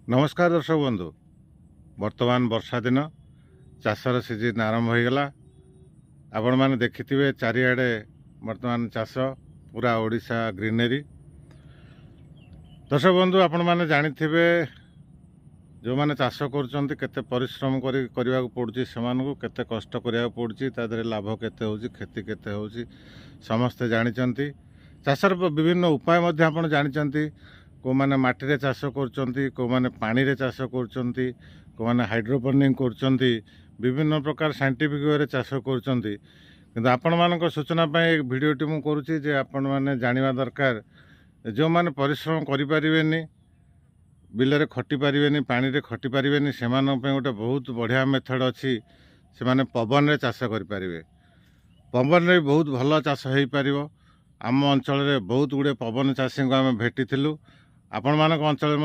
नमस्कार दर्शक बंधु। वर्तमान वर्षा दिन चाषर सीजन आरंभ हो गला। आपण मैंने देखिथिबे चारिआडे वर्तमान चाष पूरा ओडिशा ग्रीनरी। दर्शक बंधु आपण मैंने जानिथिबे जो माने चाष करूछंती केते परिश्रम करने को पड़ुछि, सेमानकु केते कष्ट करिया पड़ुछि, तादरे लाभ केते होउछि, क्षति केते होउछि समस्ते जानिचंती। चाषर विभिन्न उपाय मध्ये आपण जानिचंती। को माने माटी रे चाष करूछंती, को माने पानी रे चाष करूछंती, को माने हाइड्रोपोनिक करूछंती, विभिन्न प्रकार साइंटिफिक वे रे चाष करूछंती। किंतु आपण मानक सूचना पय वीडियोटी मु करूछि जे आपण माने जानिबा दरकार जो माने परिश्रम करि परिबेनी, बिल रे खटि परिबेनी, पानी रे खटि परिबेनी, सेमान पे गोटे बहुत बढ़िया मेथड अछि। से माने पवन रे चाष करि परिबे। पवन रे बहुत भल चाष हेई परिबो। आम अंचल रे बहुत गुडे पवन चाषी को आम भेटिथिलु। आपण मानक अंचल